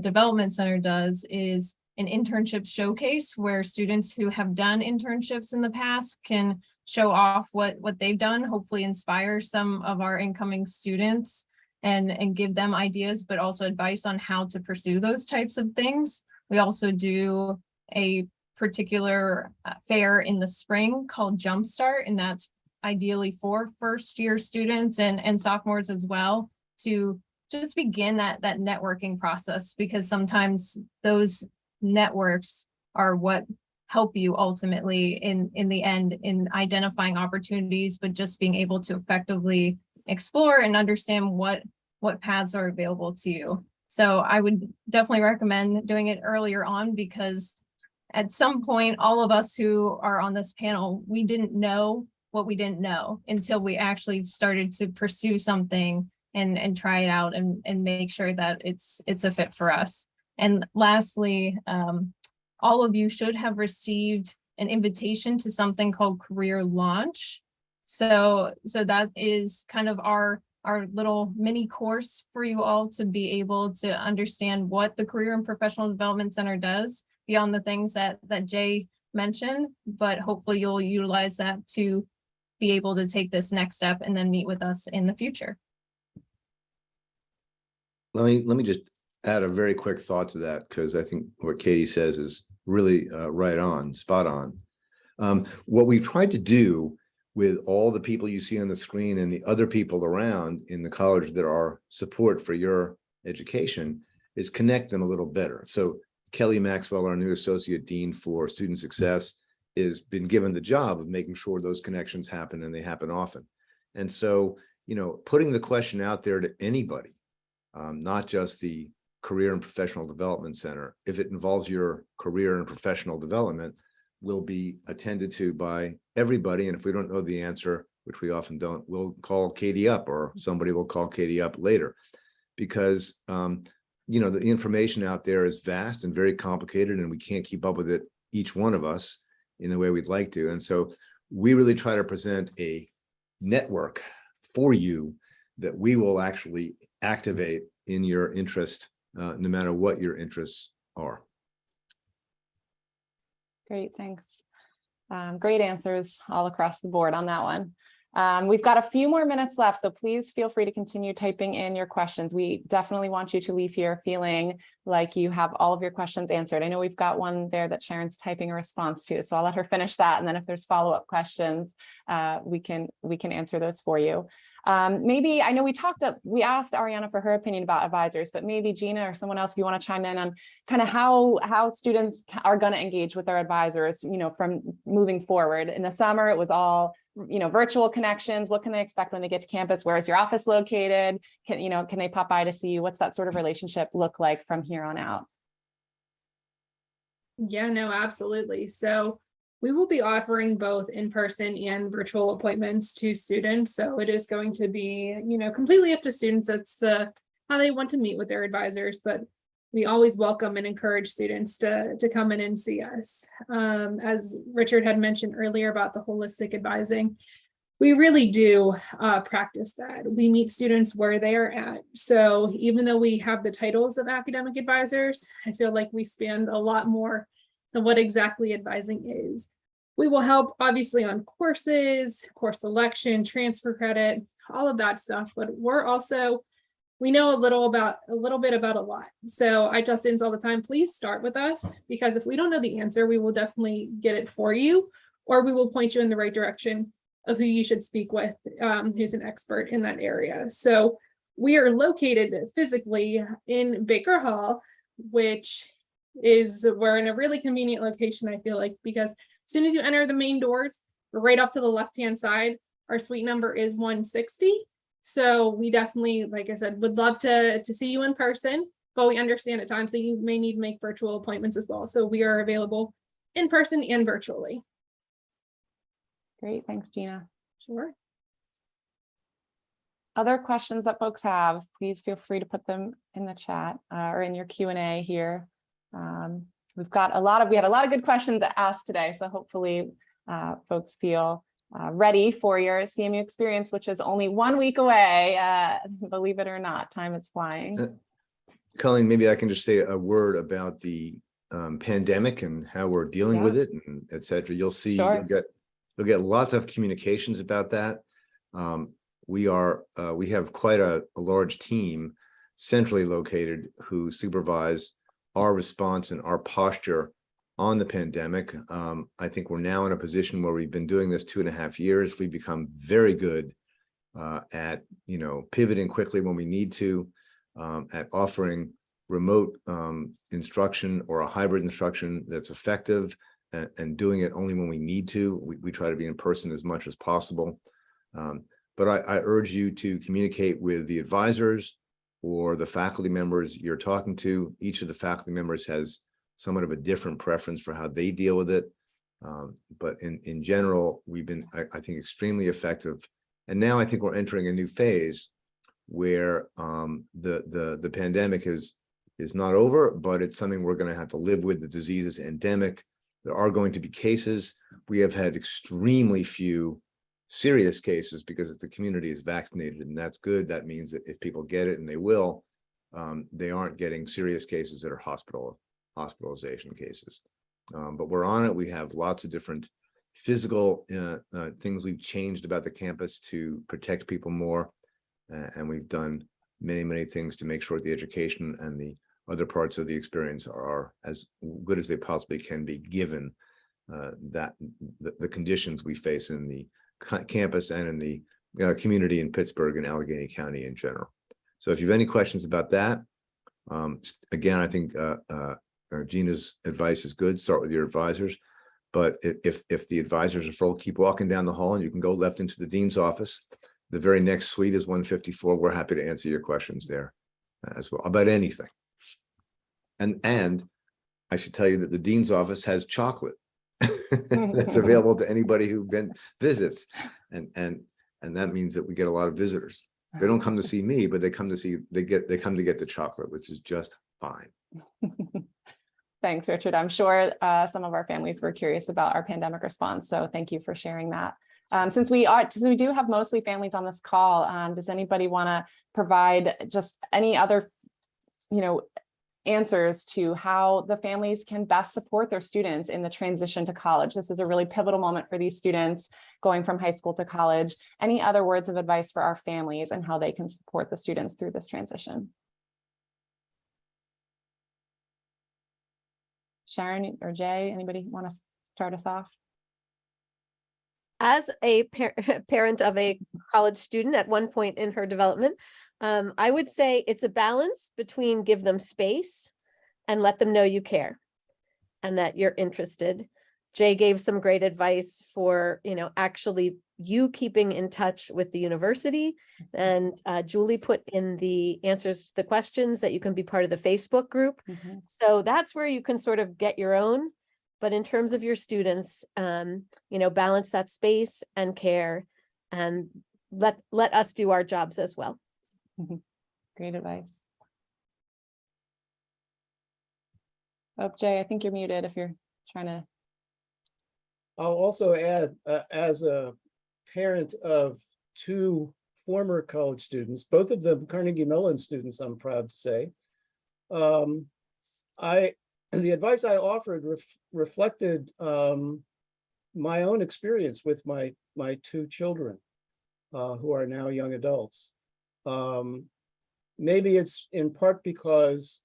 Development Center does is an internship showcase where students who have done internships in the past can show off what they've done, hopefully inspire some of our incoming students and give them ideas, but also advice on how to pursue those types of things. We also do a particular fair in the spring called Jumpstart, and that's ideally for first year students and sophomores as well, to just begin that networking process, because sometimes those networks are what help you ultimately in the end in identifying opportunities, but just being able to effectively explore and understand what paths are available to you. So I would definitely recommend doing it earlier on, because at some point, all of us who are on this panel, we didn't know what we didn't know until we actually started to pursue something and try it out and make sure that it's a fit for us. And lastly, all of you should have received an invitation to something called Career Launch. So that is kind of our little mini course for you all to be able to understand what the Career and Professional Development Center does beyond the things that Jay mentioned, but hopefully you'll utilize that to be able to take this next step and then meet with us in the future. Let me just add a very quick thought to that, because I think what Katie says is really right on, spot on. What we've tried to do with all the people you see on the screen and the other people around in the college that are support for your education is connect them a little better. So Kelly Maxwell, our new Associate Dean for Student Success, has been given the job of making sure those connections happen, and they happen often. And so, putting the question out there to anybody, not just the Career and Professional Development Center, if it involves your career and professional development, will be attended to by everybody. And if we don't know the answer, which we often don't, we'll call Katie up, or somebody will call Katie up later, because the information out there is vast and very complicated, and we can't keep up with it, each one of us, in the way we'd like to. And so we really try to present a network for you that we will actually activate in your interest, no matter what your interests are. Great, thanks. Great answers all across the board on that one. We've got a few more minutes left, so please feel free to continue typing in your questions. We definitely want you to leave here feeling like you have all of your questions answered. I know we've got one there that Sharon's typing a response to, so I'll let her finish that. And then if there's follow-up questions, we can answer those for you. Maybe, I know we asked Ariana for her opinion about advisors, but maybe Gina or someone else, if you want to chime in on kind of how students are going to engage with their advisors, from moving forward. In the summer, it was all, virtual connections. What can they expect when they get to campus? Where is your office located? Can they pop by to see you? What's that sort of relationship look like from here on out? Yeah, no, absolutely. So we will be offering both in-person and virtual appointments to students. So it is going to be, completely up to students. That's how they want to meet with their advisors, but we always welcome and encourage students to come in and see us. As Richard had mentioned earlier about the holistic advising, we really do practice that. We meet students where they are at. So even though we have the titles of academic advisors, I feel like we span a lot more than what exactly advising is. We will help obviously on courses, course selection, transfer credit, all of that stuff, but we're also we know a little bit about a lot. So I tell students all the time, please start with us, because if we don't know the answer, we will definitely get it for you, or we will point you in the right direction of who you should speak with, who's an expert in that area. So we are located physically in Baker Hall, which is, we're in a really convenient location, I feel like, because as soon as you enter the main doors, right off to the left-hand side, our suite number is 160. So we definitely, like I said, would love to see you in person, but we understand at times that you may need to make virtual appointments as well. So we are available in person and virtually. Great, thanks, Gina. Sure. Other questions that folks have, please feel free to put them in the chat or in your Q&A here. We had a lot of good questions asked today, so hopefully folks feel ready for your CMU experience, which is only 1 week away. Believe it or not, time is flying. Colleen, maybe I can just say a word about the pandemic and how we're dealing with it, and et cetera. You'll see, Sure. you'll get lots of communications about that. We have quite a large team centrally located who supervise our response and our posture on the pandemic. I think we're now in a position where we've been doing this 2.5 years. We've become very good at, pivoting quickly when we need to, at offering remote instruction or a hybrid instruction that's effective, and doing it only when we need to. We try to be in person as much as possible. But I urge you to communicate with the advisors or the faculty members you're talking to. Each of the faculty members has somewhat of a different preference for how they deal with it. But in general, we've been, I think, extremely effective. And now I think we're entering a new phase where the pandemic is not over, but it's something we're going to have to live with. The disease is endemic. There are going to be cases. We have had extremely few serious cases because the community is vaccinated, and that's good. That means that if people get it, and they will, they aren't getting serious cases that are hospitalization cases. But we're on it. We have lots of different physical things we've changed about the campus to protect people more. And we've done many things to make sure the education and the other parts of the experience are as good as they possibly can be, given that the conditions we face in the campus and in the community in Pittsburgh and Allegheny County in general. So if you have any questions about that, again, I think Gina's advice is good. Start with your advisors. But if the advisors are full, keep walking down the hall, and you can go left into the dean's office. The very next suite is 154. We're happy to answer your questions there as well about anything. And I should tell you that the dean's office has chocolate that's available to anybody who visits, and that means that we get a lot of visitors. They don't come to see me, but they come to get the chocolate, which is just fine. Thanks, Richard. I'm sure some of our families were curious about our pandemic response, so thank you for sharing that. Since we do have mostly families on this call, does anybody want to provide just any other, answers to how the families can best support their students in the transition to college? This is a really pivotal moment for these students going from high school to college. Any other words of advice for our families and how they can support the students through this transition? Sharon or Jay, anybody want to start us off? As a parent of a college student at one point in her development, I would say it's a balance between give them space and let them know you care and that you're interested. Jay gave some great advice for, actually you keeping in touch with the university, and Julie put in the answers to the questions that you can be part of the Facebook group. So that's where you can sort of get your own. But in terms of your students, balance that space and care, and let us do our jobs as well. Great advice. Oh, Jay, I think you're muted if you're trying to. I'll also add, as a parent of 2 former college students, both of them Carnegie Mellon students, I'm proud to say, the advice I offered reflected my own experience with my 2 children who are now young adults. maybe it's in part because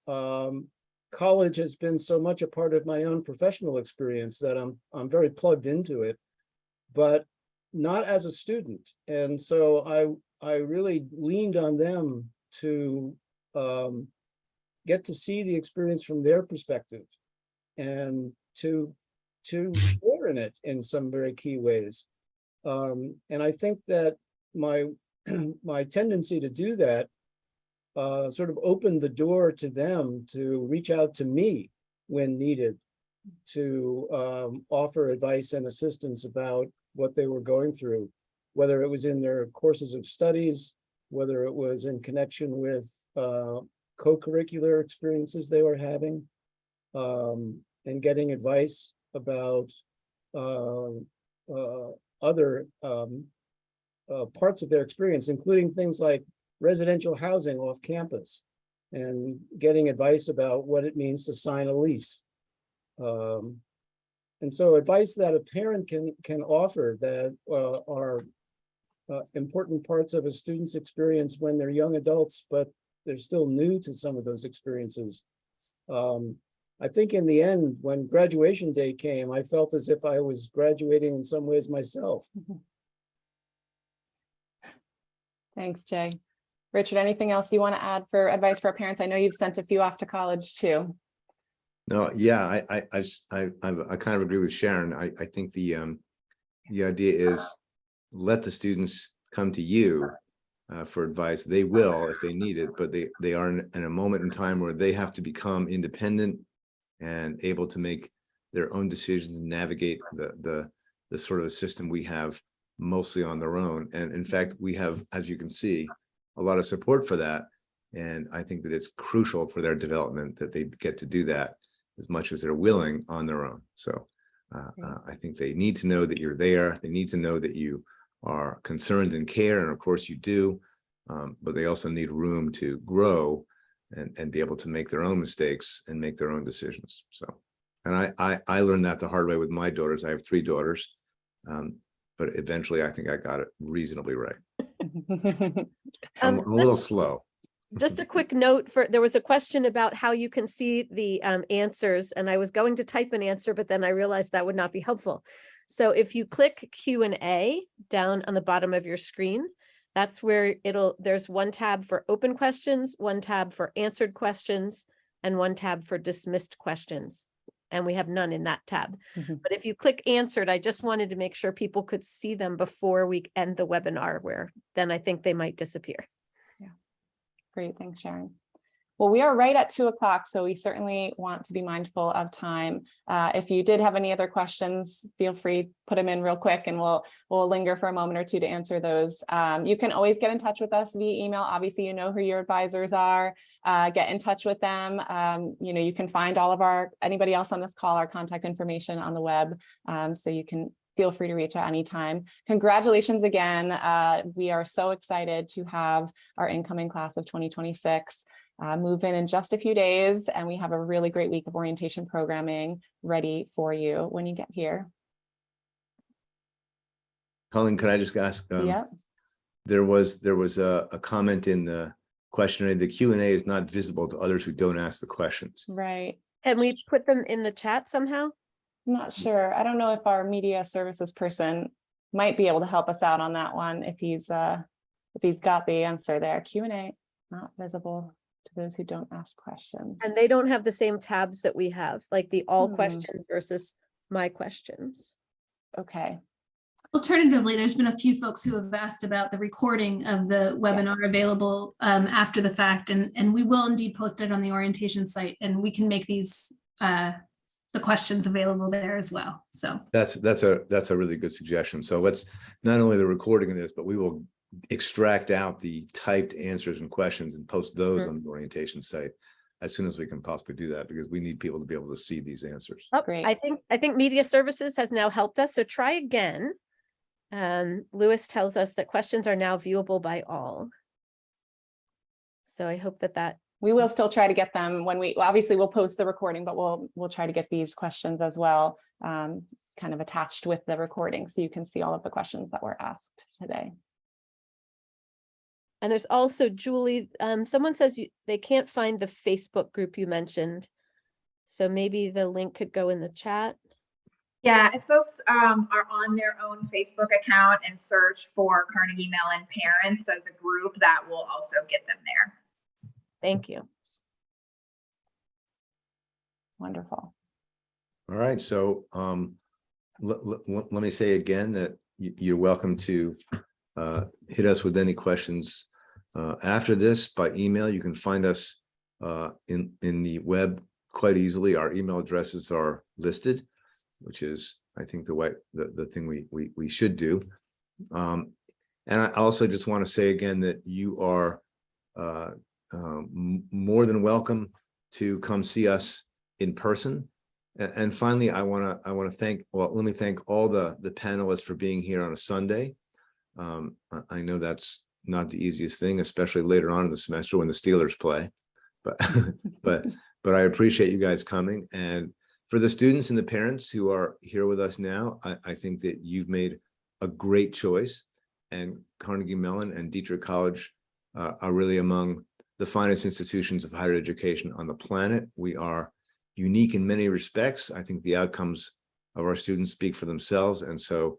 college has been so much a part of my own professional experience that I'm very plugged into it, but not as a student. And so I really leaned on them to get to see the experience from their perspective and to share in it in some very key ways. And I think that my my tendency to do that sort of opened the door to them to reach out to me when needed to offer advice and assistance about what they were going through, whether it was in their courses of studies, whether it was in connection with co-curricular experiences they were having, and getting advice about other parts of their experience, including things like residential housing off campus and getting advice about what it means to sign a lease. And so advice that a parent can offer that are important parts of a student's experience when they're young adults, but they're still new to some of those experiences. I think in the end, when graduation day came, I felt as if I was graduating in some ways myself. Thanks, Jay. Richard, anything else you want to add for advice for our parents? I know you've sent a few off to college too. No, yeah, I kind of agree with Sharon. I think the idea is let the students come to you for advice. They will if they need it, but they are in a moment in time where they have to become independent and able to make their own decisions and navigate the sort of a system we have mostly on their own. And in fact, we have, as you can see, a lot of support for that. And I think that it's crucial for their development that they get to do that as much as they're willing on their own. So I think they need to know that you're there. They need to know that you are concerned and care. And of course you do, but they also need room to grow and be able to make their own mistakes and make their own decisions. So, and I learned that the hard way with my daughters. I have 3 daughters, but eventually I think I got it reasonably right. I'm a little slow. Just a quick note there was a question about how you can see the answers, and I was going to type an answer, but then I realized that would not be helpful. So if you click Q&A down on the bottom of your screen, that's where there's one tab for open questions, one tab for answered questions, and one tab for dismissed questions. And we have none in that tab. But if you click answered, I just wanted to make sure people could see them before we end the webinar, where then I think they might disappear. Great, thanks, Sharon. Well, we are right at 2 o'clock, so we certainly want to be mindful of time. If you did have any other questions, feel free to put them in real quick and we'll linger for a moment or two to answer those. You can always get in touch with us via email. Obviously, you know who your advisors are. Get in touch with them. You can find all of anybody else on this call, our contact information on the web. So you can feel free to reach out anytime. Congratulations again. We are so excited to have our incoming class of 2026 move in just a few days, and we have a really great week of orientation programming ready for you when you get here. Colleen, could I just ask? Yeah. There was a comment in the questionnaire. The Q&A is not visible to others who don't ask the questions. Right. Can we put them in the chat somehow? I'm not sure. I don't know if our media services person might be able to help us out on that one if he's got the answer there. Q&A not visible to those who don't ask questions. And they don't have the same tabs that we have, like the all questions versus my questions. Okay. Alternatively, there's been a few folks who have asked about the recording of the webinar available after the fact, and we will indeed post it on the orientation site, and we can make these the questions available there as well. So that's a really good suggestion. So let's not only the recording of this, but we will extract out the typed answers and questions and post those on the orientation site as soon as we can possibly do that, because we need people to be able to see these answers. Oh, great. I think media services has now helped us. So try again. Lewis tells us that questions are now viewable by all. So I hope that we will still try to get them when obviously we'll post the recording, but we'll try to get these questions as well, kind of attached with the recording, so you can see all of the questions that were asked today. And there's also Julie, someone says they can't find the Facebook group you mentioned. So maybe the link could go in the chat. Yeah, if folks are on their own Facebook account and search for Carnegie Mellon Parents as a group, that will also get them there. Thank you. Wonderful. All right, so let me say again that you're welcome to hit us with any questions after this by email. You can find us in the web quite easily. Our email addresses are listed, which is, I think, the thing we should do. And I also just want to say again that you are more than welcome to come see us in person. And finally, I want to thank, well, let me thank all the panelists for being here on a Sunday. I know that's not the easiest thing, especially later on in the semester when the Steelers play, but but I appreciate you guys coming. And for the students and the parents who are here with us now, I think that you've made a great choice, and Carnegie Mellon and Dietrich College are really among the finest institutions of higher education on the planet. We are unique in many respects. I think the outcomes of our students speak for themselves. And so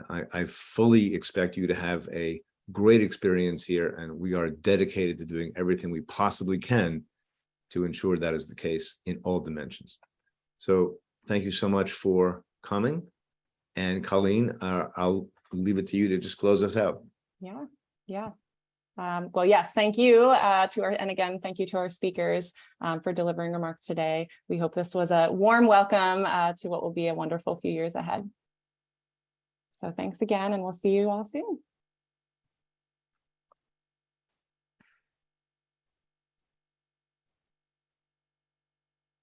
I fully expect you to have a great experience here, and we are dedicated to doing everything we possibly can to ensure that is the case in all dimensions. So thank you so much for coming. And Colleen, I'll leave it to you to just close us out. Yeah. Well, yes, thank you and again, thank you to our speakers for delivering remarks today. We hope this was a warm welcome to what will be a wonderful few years ahead. So thanks again, and we'll see you all soon.